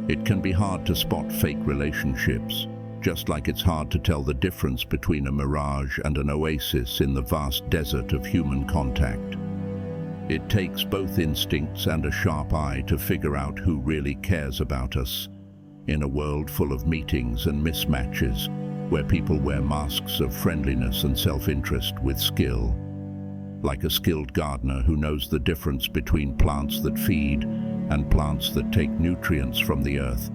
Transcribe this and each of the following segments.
It can be hard to spot fake relationships, just like it's hard to tell the difference between a mirage and an oasis in the vast desert of human contact. It takes both instincts and a sharp eye to figure out who really cares about us. In a world full of meetings and mismatches, where people wear masks of friendliness and self-interest with skill, like a skilled gardener who knows the difference between plants that feed and plants that take nutrients from the earth.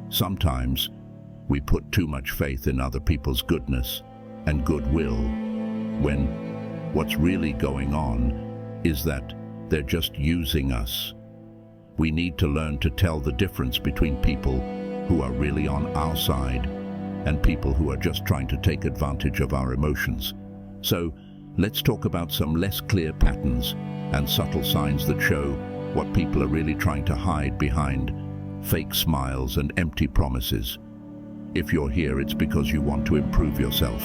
Sometimes we put too much faith in other people's goodness and goodwill, when what's really going on is that they're just using us. We need to learn to tell the difference between people who are really on our side and people who are just trying to take advantage of our emotions. So, let's talk about some less clear patterns and subtle signs that show what people are really trying to hide behind fake smiles and empty promises. If you're here, it's because you want to improve yourself.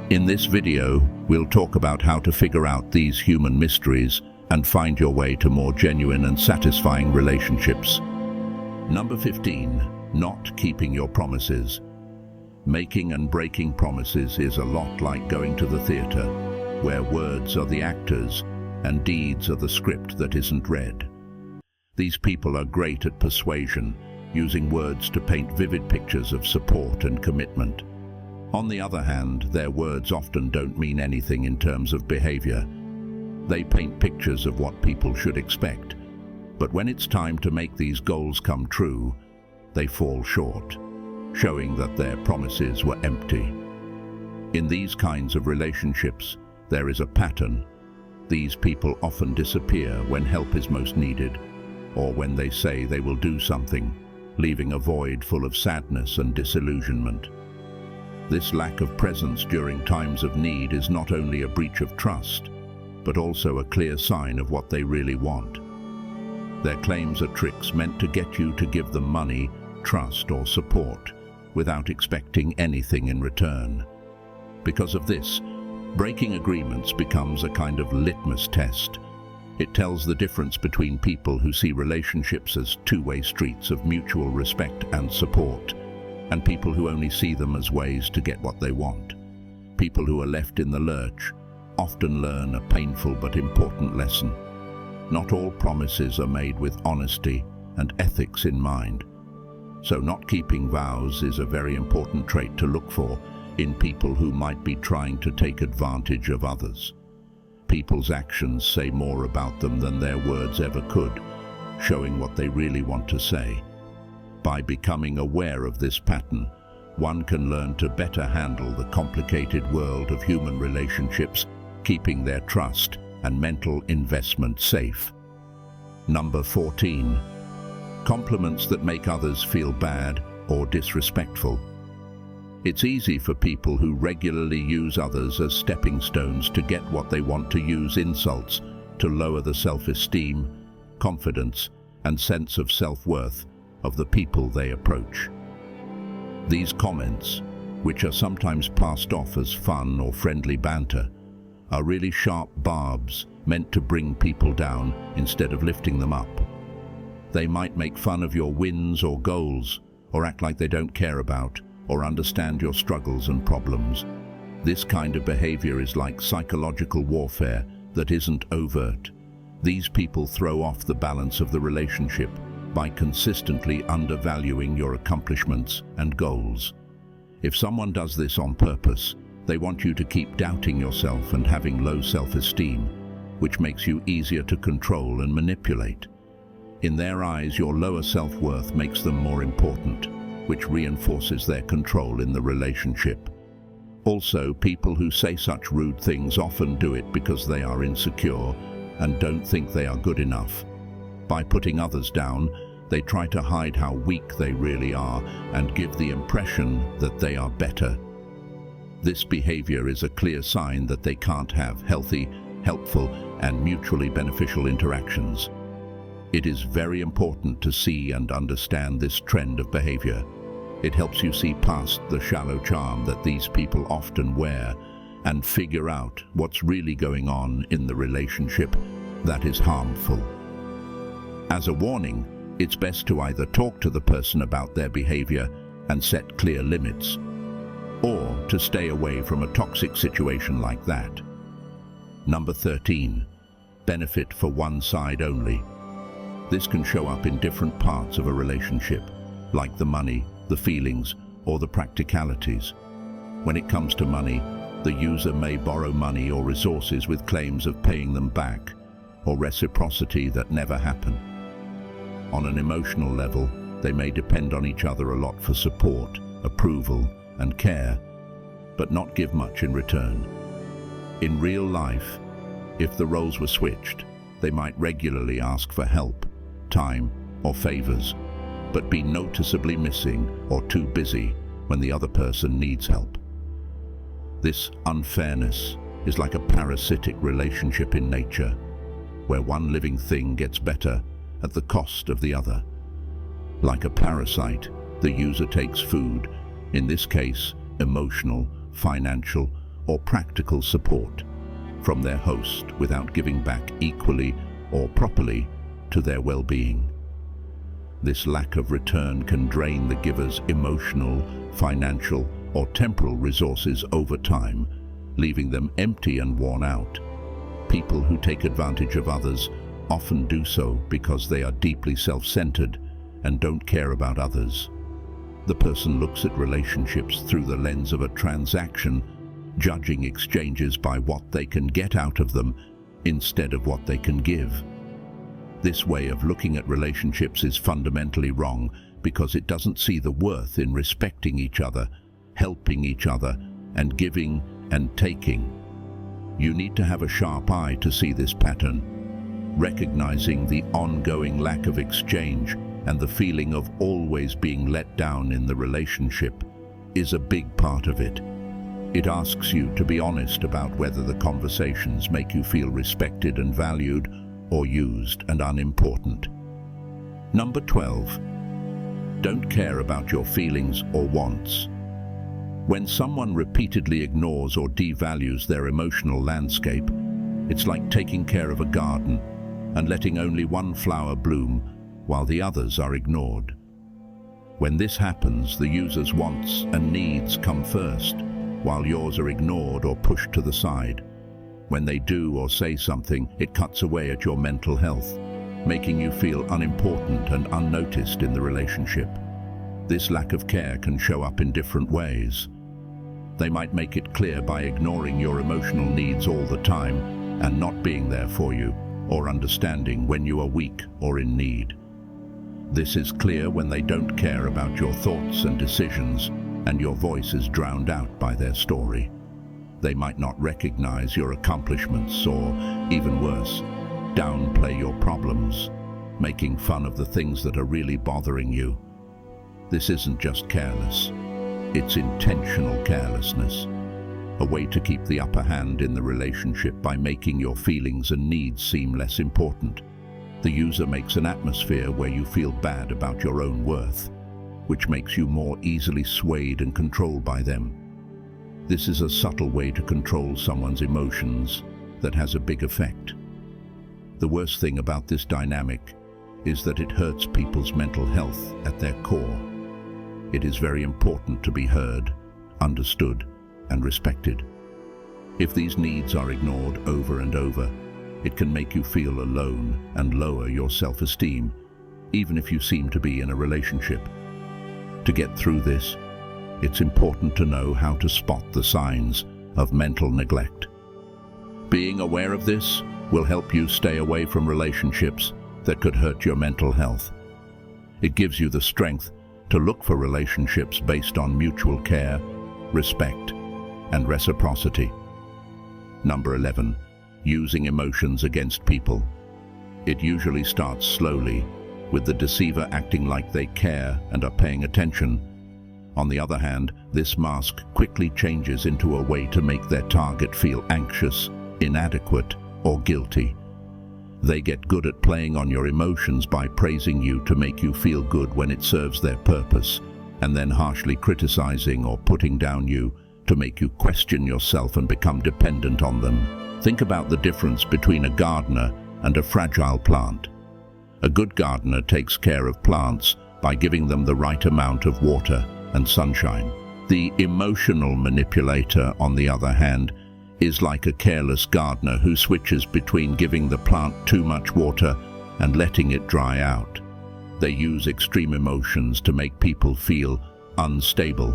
In this video, we'll talk about how to figure out these human mysteries and find your way to more genuine and satisfying relationships. Number 15, not keeping your promises. Making and breaking promises is a lot like going to the theater, where words are the actors and deeds are the script that isn't read. These people are great at persuasion, using words to paint vivid pictures of support and commitment. On the other hand, their words often don't mean anything in terms of behavior. They paint pictures of what people should expect, but when it's time to make these goals come true, they fall short, showing that their promises were empty. In these kinds of relationships, there is a pattern. These people often disappear when help is most needed, or when they say they will do something, leaving a void full of sadness and disillusionment. This lack of presence during times of need is not only a breach of trust, but also a clear sign of what they really want. Their claims are tricks meant to get you to give them money, trust, or support, without expecting anything in return. Because of this, breaking agreements becomes a kind of litmus test. It tells the difference between people who see relationships as two-way streets of mutual respect and support, and people who only see them as ways to get what they want. People who are left in the lurch often learn a painful but important lesson. Not all promises are made with honesty and ethics in mind. So not keeping vows is a very important trait to look for in people who might be trying to take advantage of others. People's actions say more about them than their words ever could, showing what they really want to say. By becoming aware of this pattern, one can learn to better handle the complicated world of human relationships, keeping their trust and mental investment safe. Number 14, compliments that make others feel bad or disrespectful. It's easy for people who regularly use others as stepping stones to get what they want to use insults to lower the self-esteem, confidence, and sense of self-worth of the people they approach. These comments, which are sometimes passed off as fun or friendly banter, are really sharp barbs meant to bring people down instead of lifting them up. They might make fun of your wins or goals, or act like they don't care about or understand your struggles and problems. This kind of behavior is like psychological warfare that isn't overt. These people throw off the balance of the relationship by consistently undervaluing your accomplishments and goals. If someone does this on purpose, they want you to keep doubting yourself and having low self-esteem, which makes you easier to control and manipulate. In their eyes, your lower self-worth makes them more important, which reinforces their control in the relationship. Also, people who say such rude things often do it because they are insecure and don't think they are good enough. By putting others down, they try to hide how weak they really are and give the impression that they are better. This behavior is a clear sign that they can't have healthy, helpful, and mutually beneficial interactions. It is very important to see and understand this trend of behavior. It helps you see past the shallow charm that these people often wear and figure out what's really going on in the relationship that is harmful. As a warning, It's best to either talk to the person about their behavior and set clear limits, or to stay away from a toxic situation like that. Number 13. Benefit for one side only. This can show up in different parts of a relationship, like the money, the feelings, or the practicalities. When it comes to money, the user may borrow money or resources with claims of paying them back, or reciprocity that never happen. On an emotional level, they may depend on each other a lot for support, approval, and care, but not give much in return. In real life, if the roles were switched, they might regularly ask for help, time, or favors, but be noticeably missing or too busy when the other person needs help. This unfairness is like a parasitic relationship in nature, where one living thing gets better at the cost of the other. Like a parasite, the user takes food, in this case, emotional, financial, or practical support, from their host without giving back equally or properly to their well-being. This lack of return can drain the giver's emotional, financial, or temporal resources over time, leaving them empty and worn out. People who take advantage of others often do so because they are deeply self-centered and don't care about others. The person looks at relationships through the lens of a transaction, judging exchanges by what they can get out of them instead of what they can give. This way of looking at relationships is fundamentally wrong because it doesn't see the worth in respecting each other, helping each other, and giving and taking. You need to have a sharp eye to see this pattern. Recognizing the ongoing lack of exchange and the feeling of always being let down in the relationship is a big part of it. It asks you to be honest about whether the conversations make you feel respected and valued, or used and unimportant. Number 12. Don't care about your feelings or wants. When someone repeatedly ignores or devalues their emotional landscape, it's like taking care of a garden and letting only one flower bloom while the others are ignored. When this happens, the user's wants and needs come first, while yours are ignored or pushed to the side. When they do or say something, it cuts away at your mental health, making you feel unimportant and unnoticed in the relationship. This lack of care can show up in different ways. They might make it clear by ignoring your emotional needs all the time and not being there for you, or understanding when you are weak or in need. This is clear when they don't care about your thoughts and decisions, and your voice is drowned out by their story. They might not recognize your accomplishments or, even worse, downplay your problems, making fun of the things that are really bothering you. This isn't just careless, it's intentional carelessness, a way to keep the upper hand in the relationship by making your feelings and needs seem less important. The user makes an atmosphere where you feel bad about your own worth, which makes you more easily swayed and controlled by them. This is a subtle way to control someone's emotions that has a big effect. The worst thing about this dynamic is that it hurts people's mental health at their core. It is very important to be heard, understood, and respected. If these needs are ignored over and over, it can make you feel alone and lower your self-esteem, even if you seem to be in a relationship. To get through this, it's important to know how to spot the signs of mental neglect. Being aware of this will help you stay away from relationships that could hurt your mental health. It gives you the strength to look for relationships based on mutual care, respect, and reciprocity. Number 11. Using emotions against people. It usually starts slowly, with the deceiver acting like they care and are paying attention. On the other hand, this mask quickly changes into a way to make their target feel anxious, inadequate, or guilty. They get good at playing on your emotions by praising you to make you feel good when it serves their purpose, and then harshly criticizing or putting down you to make you question yourself and become dependent on them. Think about the difference between a gardener and a fragile plant. A good gardener takes care of plants by giving them the right amount of water and sunshine. The emotional manipulator, on the other hand, is like a careless gardener who switches between giving the plant too much water and letting it dry out. They use extreme emotions to make people feel unstable,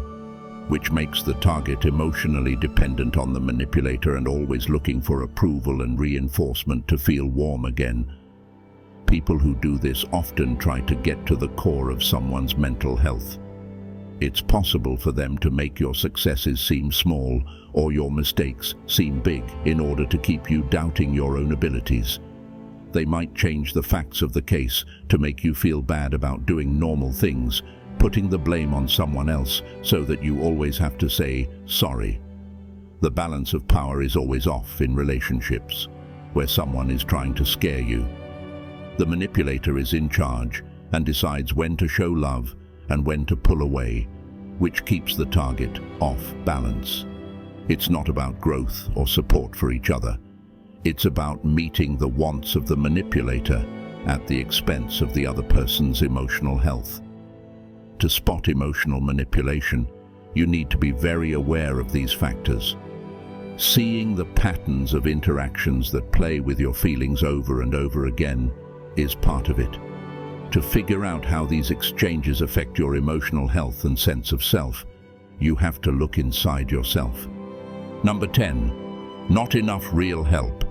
which makes the target emotionally dependent on the manipulator and always looking for approval and reinforcement to feel warm again. People who do this often try to get to the core of someone's mental health. It's possible for them to make your successes seem small or your mistakes seem big in order to keep you doubting your own abilities. They might change the facts of the case to make you feel bad about doing normal things, putting the blame on someone else so that you always have to say sorry. The balance of power is always off in relationships, where someone is trying to scare you. The manipulator is in charge and decides when to show love and when to pull away, which keeps the target off balance. It's not about growth or support for each other. It's about meeting the wants of the manipulator at the expense of the other person's emotional health. To spot emotional manipulation, you need to be very aware of these factors. Seeing the patterns of interactions that play with your feelings over and over again is part of it. To figure out how these exchanges affect your emotional health and sense of self, you have to look inside yourself. Number 10. Not enough real help.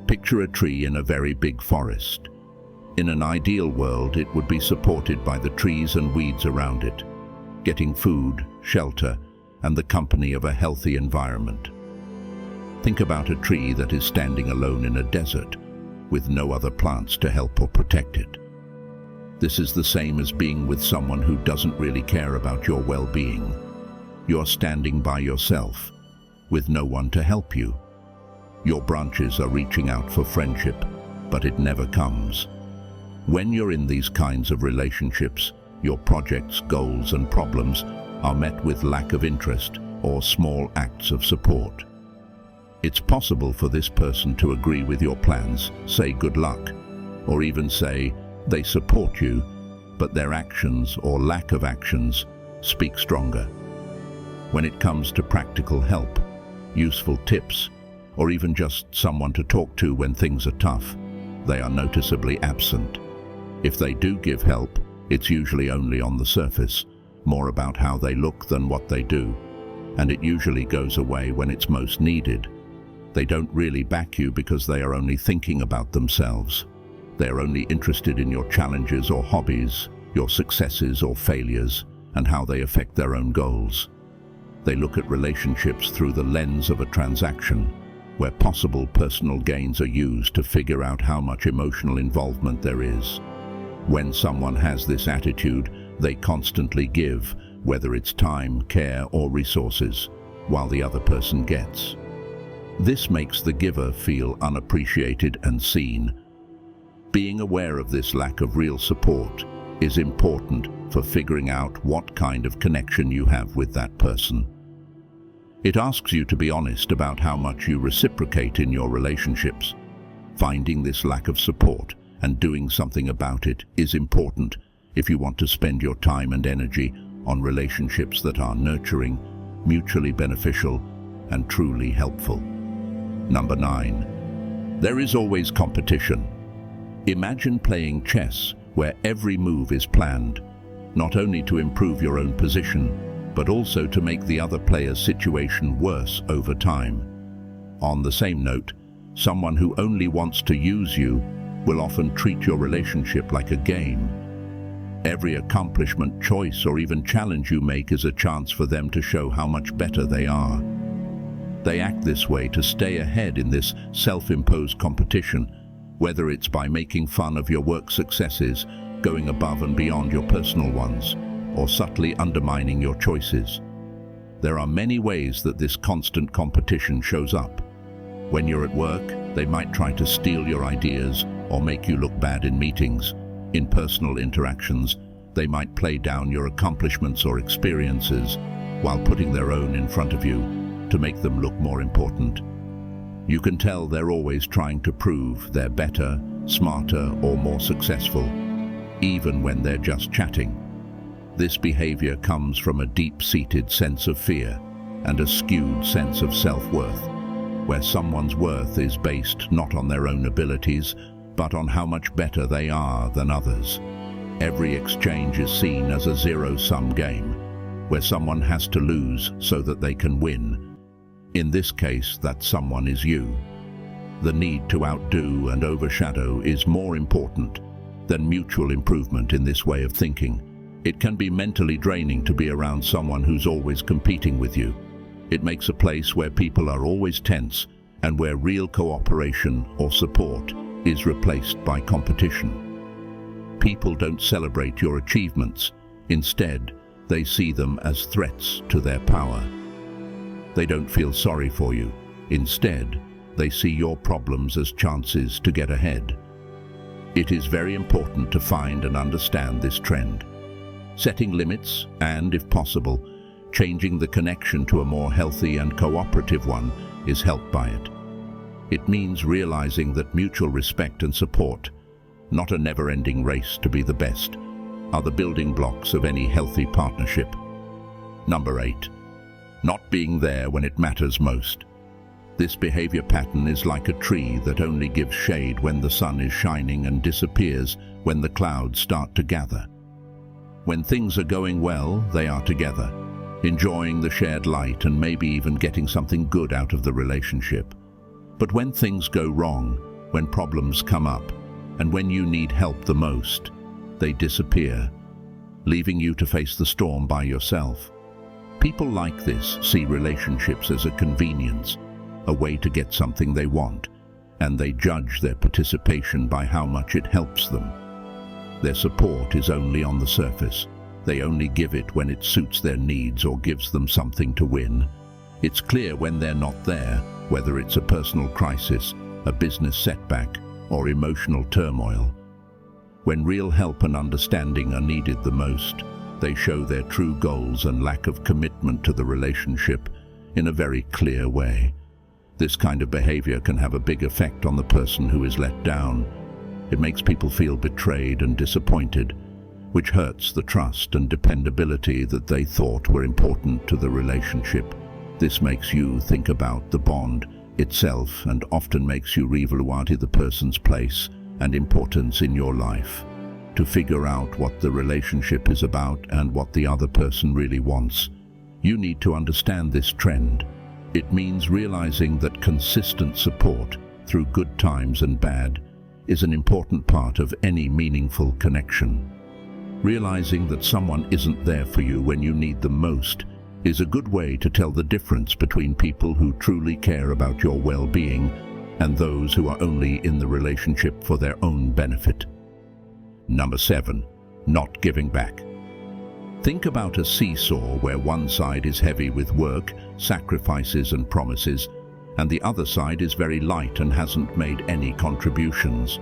Picture a tree in a very big forest. In an ideal world, it would be supported by the trees and weeds around it, getting food, shelter, and the company of a healthy environment. Think about a tree that is standing alone in a desert, with no other plants to help or protect it. This is the same as being with someone who doesn't really care about your well-being. You're standing by yourself, with no one to help you. Your branches are reaching out for friendship, but it never comes. When you're in these kinds of relationships, your projects, goals, and problems are met with lack of interest or small acts of support. It's possible for this person to agree with your plans, say good luck, or even say they support you, but their actions or lack of actions speak stronger. When it comes to practical help, useful tips, or even just someone to talk to when things are tough, they are noticeably absent. If they do give help, it's usually only on the surface, more about how they look than what they do, and it usually goes away when it's most needed. They don't really back you because they are only thinking about themselves. They are only interested in your challenges or hobbies, your successes or failures, and how they affect their own goals. They look at relationships through the lens of a transaction, where possible personal gains are used to figure out how much emotional involvement there is. When someone has this attitude, they constantly give, whether it's time, care, or resources, while the other person gets. This makes the giver feel unappreciated and seen. Being aware of this lack of real support is important for figuring out what kind of connection you have with that person. It asks you to be honest about how much you reciprocate in your relationships. Finding this lack of support and doing something about it is important if you want to spend your time and energy on relationships that are nurturing, mutually beneficial, and truly helpful. Number 9. There is always competition. Imagine playing chess where every move is planned, not only to improve your own position, but also to make the other player's situation worse over time. On the same note, someone who only wants to use you will often treat your relationship like a game. Every accomplishment, choice, or even challenge you make is a chance for them to show how much better they are. They act this way to stay ahead in this self-imposed competition, whether it's by making fun of your work successes, going above and beyond your personal ones, or subtly undermining your choices. There are many ways that this constant competition shows up. When you're at work, they might try to steal your ideas or make you look bad in meetings. In personal interactions, they might play down your accomplishments or experiences while putting their own in front of you to make them look more important. You can tell they're always trying to prove they're better, smarter, or more successful, even when they're just chatting. This behavior comes from a deep-seated sense of fear and a skewed sense of self-worth, where someone's worth is based not on their own abilities, but on how much better they are than others. Every exchange is seen as a zero-sum game, where someone has to lose so that they can win. In this case, that someone is you. The need to outdo and overshadow is more important than mutual improvement in this way of thinking. It can be mentally draining to be around someone who's always competing with you. It makes a place where people are always tense and where real cooperation or support is replaced by competition. People don't celebrate your achievements. Instead, they see them as threats to their power. They don't feel sorry for you. Instead, they see your problems as chances to get ahead. It is very important to find and understand this trend. Setting limits and, if possible, changing the connection to a more healthy and cooperative one is helped by it. It means realizing that mutual respect and support, not a never-ending race to be the best, are the building blocks of any healthy partnership. Number 8. Not being there when it matters most. This behavior pattern is like a tree that only gives shade when the sun is shining and disappears when the clouds start to gather. When things are going well, they are together, enjoying the shared light and maybe even getting something good out of the relationship. But when things go wrong, when problems come up, and when you need help the most, they disappear, leaving you to face the storm by yourself. People like this see relationships as a convenience, a way to get something they want, and they judge their participation by how much it helps them. Their support is only on the surface. They only give it when it suits their needs or gives them something to win. It's clear when they're not there, whether it's a personal crisis, a business setback, or emotional turmoil. When real help and understanding are needed the most, they show their true goals and lack of commitment to the relationship in a very clear way. This kind of behavior can have a big effect on the person who is let down. It makes people feel betrayed and disappointed, which hurts the trust and dependability that they thought were important to the relationship. This makes you think about the bond itself and often makes you reevaluate the person's place and importance in your life. To figure out what the relationship is about and what the other person really wants, you need to understand this trend. It means realizing that consistent support through good times and bad is an important part of any meaningful connection. Realizing that someone isn't there for you when you need them most is a good way to tell the difference between people who truly care about your well-being and those who are only in the relationship for their own benefit. Number 7. Not giving back. Think about a seesaw where one side is heavy with work, sacrifices and promises, and the other side is very light and hasn't made any contributions.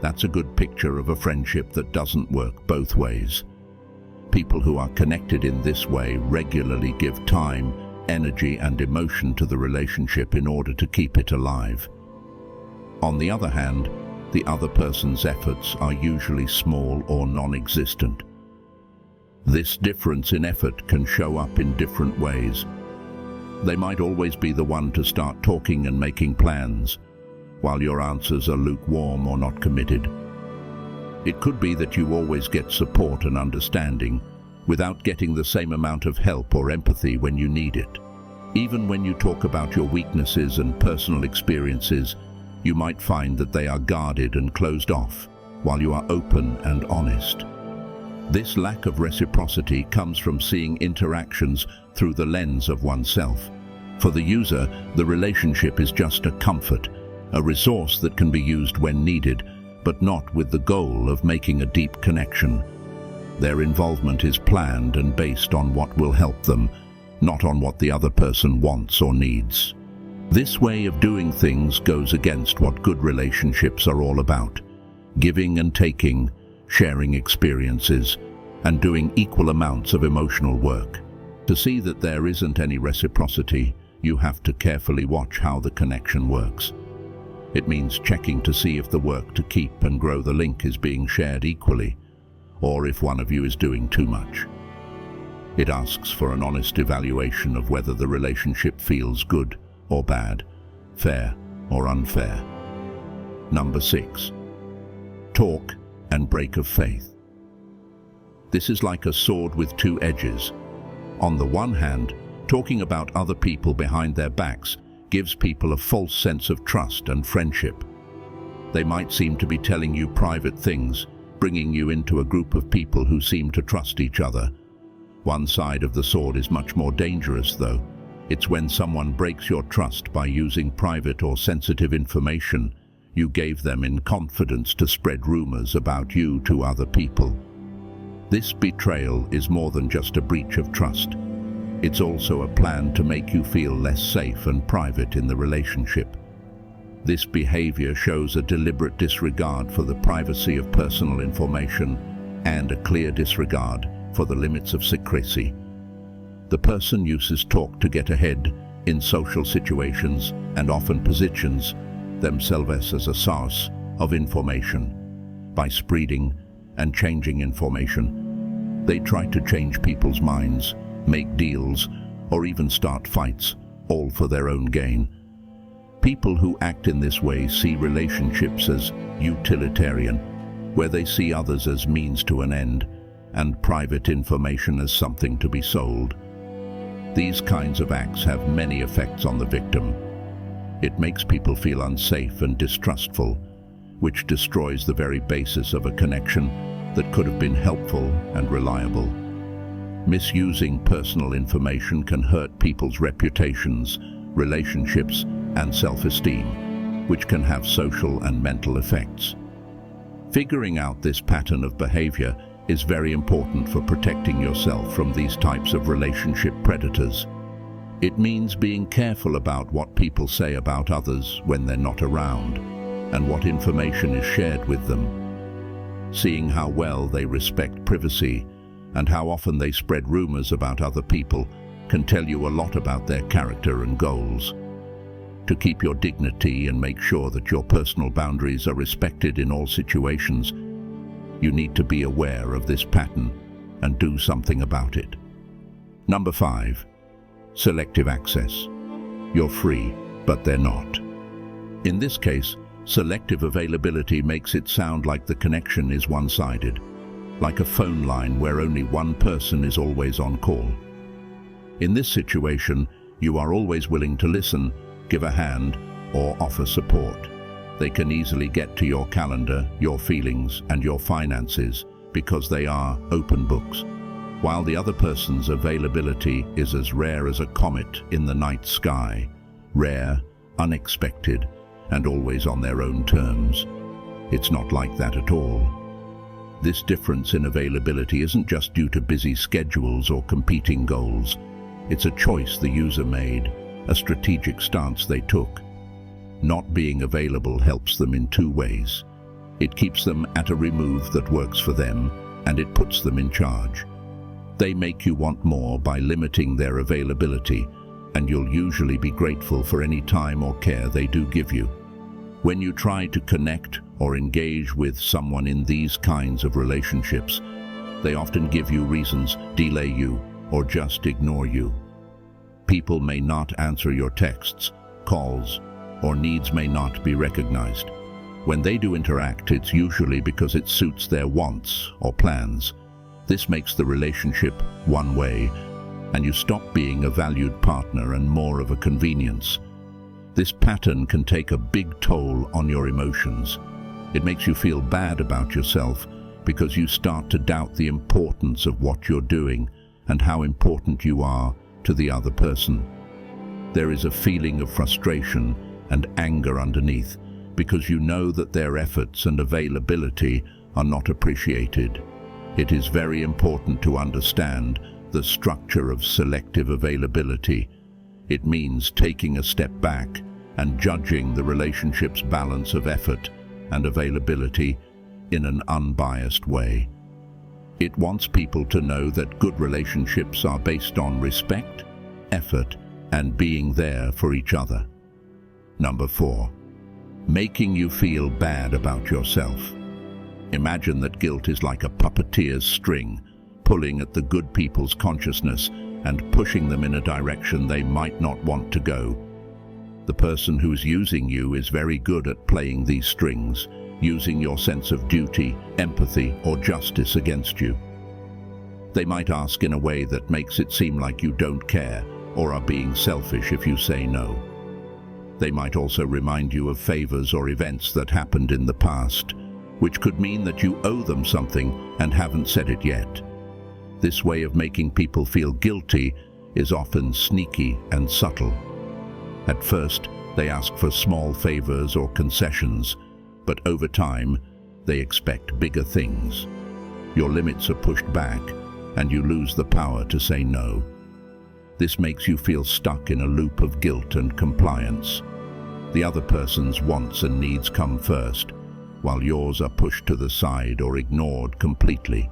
That's a good picture of a friendship that doesn't work both ways. People who are connected in this way regularly give time, energy and emotion to the relationship in order to keep it alive. On the other hand, the other person's efforts are usually small or non-existent. This difference in effort can show up in different ways. They might always be the one to start talking and making plans, while your answers are lukewarm or not committed. It could be that you always get support and understanding without getting the same amount of help or empathy when you need it. Even when you talk about your weaknesses and personal experiences, you might find that they are guarded and closed off, while you are open and honest. This lack of reciprocity comes from seeing interactions through the lens of oneself. For the user, the relationship is just a comfort, a resource that can be used when needed, but not with the goal of making a deep connection. Their involvement is planned and based on what will help them, not on what the other person wants or needs. This way of doing things goes against what good relationships are all about: giving and taking, sharing experiences, and doing equal amounts of emotional work. To see that there isn't any reciprocity, you have to carefully watch how the connection works. It means checking to see if the work to keep and grow the link is being shared equally, or if one of you is doing too much. It asks for an honest evaluation of whether the relationship feels good or bad, fair or unfair. Number 6. Talk and break of faith. This is like a sword with two edges. On the one hand, talking about other people behind their backs gives people a false sense of trust and friendship. They might seem to be telling you private things, bringing you into a group of people who seem to trust each other. One side of the sword is much more dangerous, though. It's when someone breaks your trust by using private or sensitive information you gave them in confidence to spread rumors about you to other people. This betrayal is more than just a breach of trust. It's also a plan to make you feel less safe and private in the relationship. This behavior shows a deliberate disregard for the privacy of personal information and a clear disregard for the limits of secrecy. The person uses talk to get ahead in social situations and often positions themselves as a source of information. By spreading and changing information, they try to change people's minds, make deals, or even start fights, all for their own gain. People who act in this way see relationships as utilitarian, where they see others as means to an end, and private information as something to be sold. These kinds of acts have many effects on the victim. It makes people feel unsafe and distrustful, which destroys the very basis of a connection that could have been helpful and reliable. Misusing personal information can hurt people's reputations, relationships, and self-esteem, which can have social and mental effects. Figuring out this pattern of behavior is very important for protecting yourself from these types of relationship predators. It means being careful about what people say about others when they're not around, and what information is shared with them. Seeing how well they respect privacy and how often they spread rumors about other people can tell you a lot about their character and goals. To keep your dignity and make sure that your personal boundaries are respected in all situations, you need to be aware of this pattern and do something about it. Number 5. Selective access. You're free, but they're not. In this case, selective availability makes it sound like the connection is one-sided, like a phone line where only one person is always on call. In this situation, you are always willing to listen, give a hand, or offer support. They can easily get to your calendar, your feelings, and your finances because they are open books, while the other person's availability is as rare as a comet in the night sky, rare, unexpected, and always on their own terms. It's not like that at all. This difference in availability isn't just due to busy schedules or competing goals. It's a choice the user made, a strategic stance they took. Not being available helps them in two ways. It keeps them at a remove that works for them, and it puts them in charge. They make you want more by limiting their availability, and you'll usually be grateful for any time or care they do give you. When you try to connect or engage with someone in these kinds of relationships, they often give you reasons, delay you, or just ignore you. People may not answer your texts, calls, or needs may not be recognized. When they do interact, it's usually because it suits their wants or plans. This makes the relationship one way, and you stop being a valued partner and more of a convenience. This pattern can take a big toll on your emotions. It makes you feel bad about yourself because you start to doubt the importance of what you're doing and how important you are to the other person. There is a feeling of frustration and anger underneath because you know that their efforts and availability are not appreciated. It is very important to understand the structure of selective availability. It means taking a step back and judging the relationship's balance of effort and availability in an unbiased way. It wants people to know that good relationships are based on respect, effort, and being there for each other. Number 4. making you feel bad about yourself. Imagine that guilt is like a puppeteer's string, pulling at the good people's consciousness and pushing them in a direction they might not want to go. The person who's using you is very good at playing these strings, using your sense of duty, empathy, or justice against you. They might ask in a way that makes it seem like you don't care or are being selfish if you say no. They might also remind you of favors or events that happened in the past, which could mean that you owe them something and haven't said it yet. This way of making people feel guilty is often sneaky and subtle. At first, they ask for small favors or concessions, but over time, they expect bigger things. Your limits are pushed back, and you lose the power to say no. This makes you feel stuck in a loop of guilt and compliance. The other person's wants and needs come first, while yours are pushed to the side or ignored completely.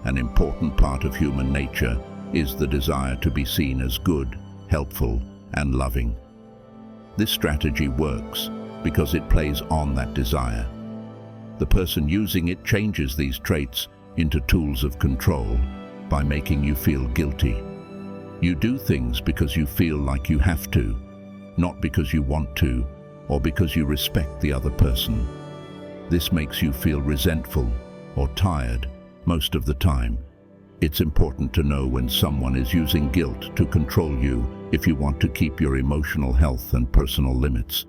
An important part of human nature is the desire to be seen as good, helpful, and loving. This strategy works because it plays on that desire. The person using it changes these traits into tools of control by making you feel guilty. You do things because you feel like you have to, not because you want to or because you respect the other person. This makes you feel resentful or tired most of the time. It's important to know when someone is using guilt to control you if you want to keep your emotional health and personal limits.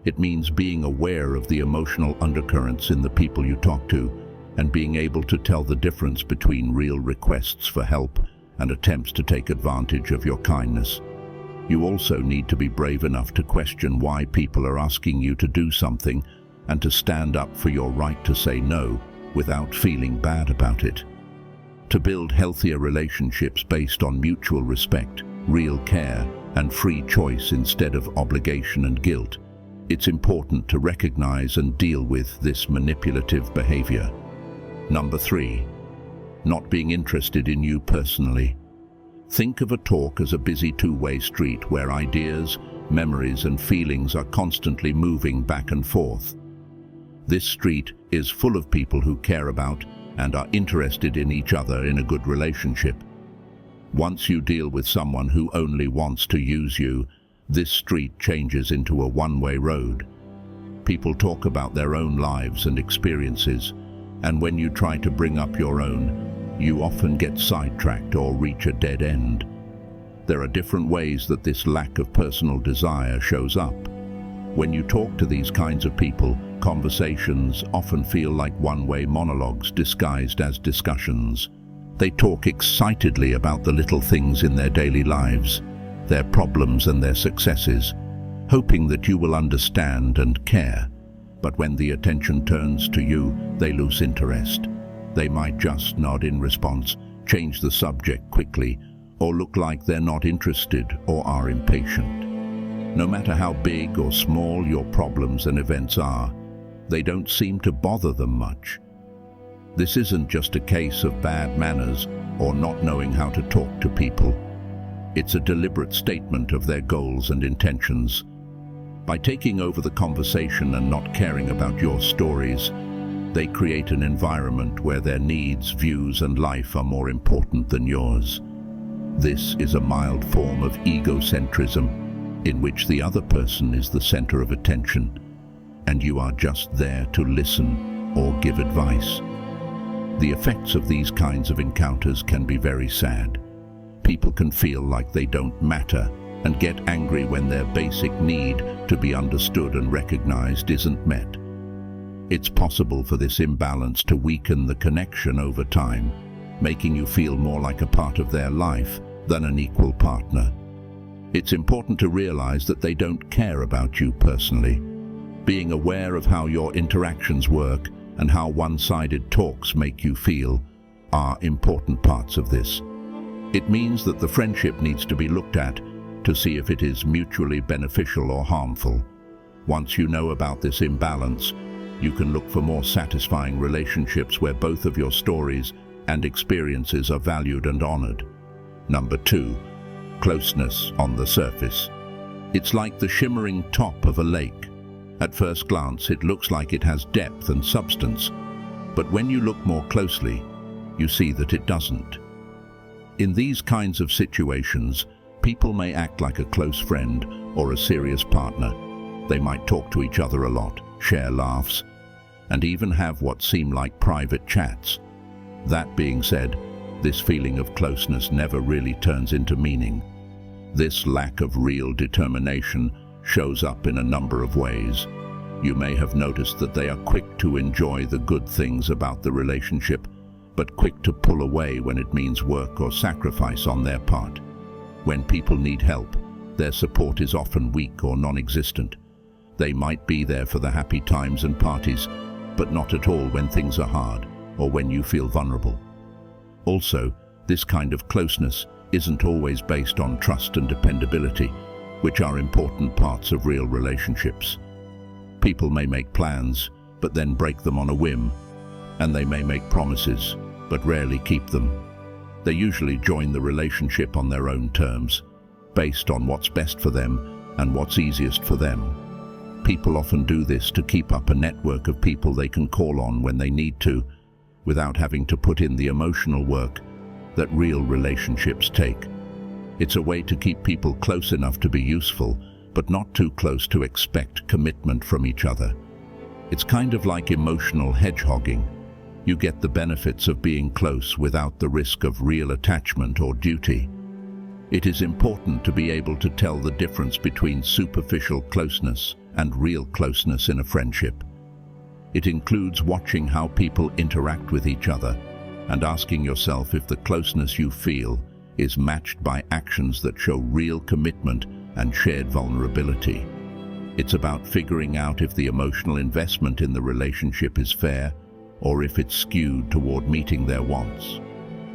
It means being aware of the emotional undercurrents in the people you talk to and being able to tell the difference between real requests for help and attempts to take advantage of your kindness. You also need to be brave enough to question why people are asking you to do something and to stand up for your right to say no without feeling bad about it. To build healthier relationships based on mutual respect, real care, and free choice instead of obligation and guilt, it's important to recognize and deal with this manipulative behavior. Number 3, not being interested in you personally. Think of a talk as a busy two-way street where ideas, memories, and feelings are constantly moving back and forth. This street is full of people who care about and are interested in each other in a good relationship. Once you deal with someone who only wants to use you, this street changes into a one-way road. People talk about their own lives and experiences, and when you try to bring up your own, you often get sidetracked or reach a dead end. There are different ways that this lack of personal desire shows up. When you talk to these kinds of people, conversations often feel like one-way monologues disguised as discussions. They talk excitedly about the little things in their daily lives, their problems and their successes, hoping that you will understand and care. But when the attention turns to you, they lose interest. They might just nod in response, change the subject quickly, or look like they're not interested or are impatient. No matter how big or small your problems and events are, they don't seem to bother them much. This isn't just a case of bad manners or not knowing how to talk to people. It's a deliberate statement of their goals and intentions. By taking over the conversation and not caring about your stories, they create an environment where their needs, views, and life are more important than yours. This is a mild form of egocentrism, in which the other person is the center of attention, and you are just there to listen or give advice. The effects of these kinds of encounters can be very sad. People can feel like they don't matter and get angry when their basic need to be understood and recognized isn't met. It's possible for this imbalance to weaken the connection over time, making you feel more like a part of their life than an equal partner. It's important to realize that they don't care about you personally. Being aware of how your interactions work and how one-sided talks make you feel are important parts of this. It means that the friendship needs to be looked at to see if it is mutually beneficial or harmful. Once you know about this imbalance, you can look for more satisfying relationships where both of your stories and experiences are valued and honored. Number 2, closeness on the surface. It's like the shimmering top of a lake. At first glance, it looks like it has depth and substance, but when you look more closely, you see that it doesn't. In these kinds of situations, people may act like a close friend or a serious partner. They might talk to each other a lot, share laughs, and even have what seem like private chats. That being said, this feeling of closeness never really turns into meaning. This lack of real determination shows up in a number of ways. You may have noticed that they are quick to enjoy the good things about the relationship, but quick to pull away when it means work or sacrifice on their part. When people need help, their support is often weak or non-existent. They might be there for the happy times and parties, but not at all when things are hard or when you feel vulnerable. Also, this kind of closeness isn't always based on trust and dependability, which are important parts of real relationships. People may make plans, but then break them on a whim, and they may make promises, but rarely keep them. They usually join the relationship on their own terms, based on what's best for them and what's easiest for them. People often do this to keep up a network of people they can call on when they need to, without having to put in the emotional work that real relationships take. It's a way to keep people close enough to be useful, but not too close to expect commitment from each other. It's kind of like emotional hedgehogging. You get the benefits of being close without the risk of real attachment or duty. It is important to be able to tell the difference between superficial closeness and real closeness in a friendship. It includes watching how people interact with each other and asking yourself if the closeness you feel is matched by actions that show real commitment and shared vulnerability. It's about figuring out if the emotional investment in the relationship is fair or if it's skewed toward meeting their wants.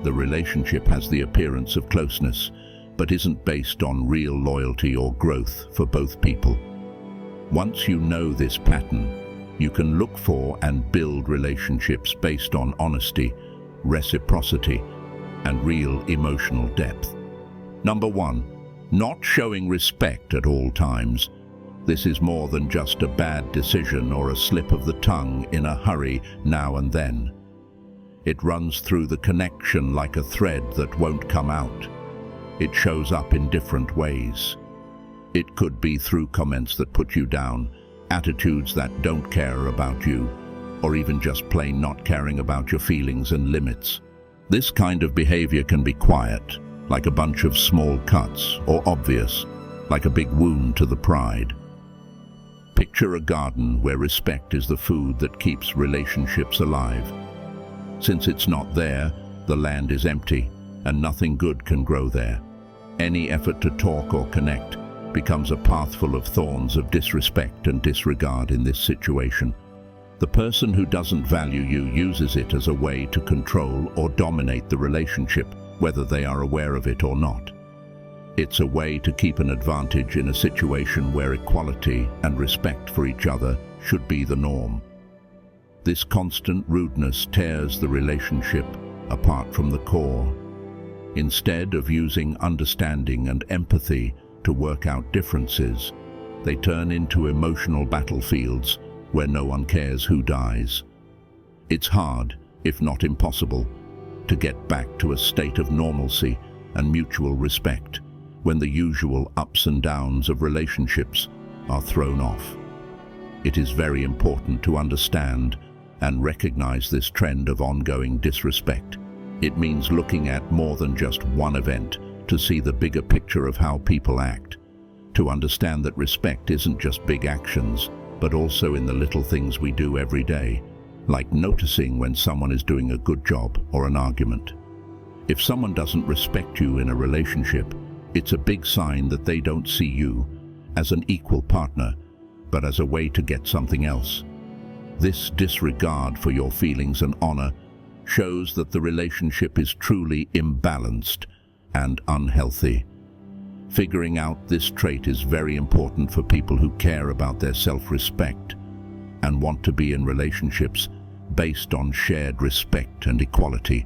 The relationship has the appearance of closeness, but isn't based on real loyalty or growth for both people. Once you know this pattern, you can look for and build relationships based on honesty, reciprocity, and real emotional depth. Number 1. Not showing respect at all times. This is more than just a bad decision or a slip of the tongue in a hurry now and then. It runs through the connection like a thread that won't come out. It shows up in different ways. It could be through comments that put you down, attitudes that don't care about you, or even just plain not caring about your feelings and limits. This kind of behavior can be quiet, like a bunch of small cuts, or obvious, like a big wound to the pride. Picture a garden where respect is the food that keeps relationships alive. Since it's not there, the land is empty, and nothing good can grow there. Any effort to talk or connect becomes a path full of thorns of disrespect and disregard in this situation. The person who doesn't value you uses it as a way to control or dominate the relationship, whether they are aware of it or not. It's a way to keep an advantage in a situation where equality and respect for each other should be the norm. This constant rudeness tears the relationship apart from the core. Instead of using understanding and empathy to work out differences, they turn into emotional battlefields where no one cares who dies. It's hard, if not impossible, to get back to a state of normalcy and mutual respect when the usual ups and downs of relationships are thrown off. It is very important to understand and recognize this trend of ongoing disrespect. It means looking at more than just one event to see the bigger picture of how people act, to understand that respect isn't just big actions, but also in the little things we do every day, like noticing when someone is doing a good job or an argument. If someone doesn't respect you in a relationship, it's a big sign that they don't see you as an equal partner, but as a way to get something else. This disregard for your feelings and honor shows that the relationship is truly imbalanced and unhealthy. Figuring out this trait is very important for people who care about their self-respect and want to be in relationships based on shared respect and equality.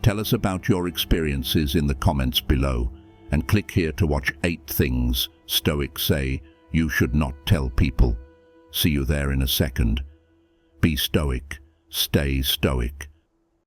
Tell us about your experiences in the comments below, and click here to watch 8 things Stoics say you should not tell people. See you there in a second. Be stoic, stay stoic.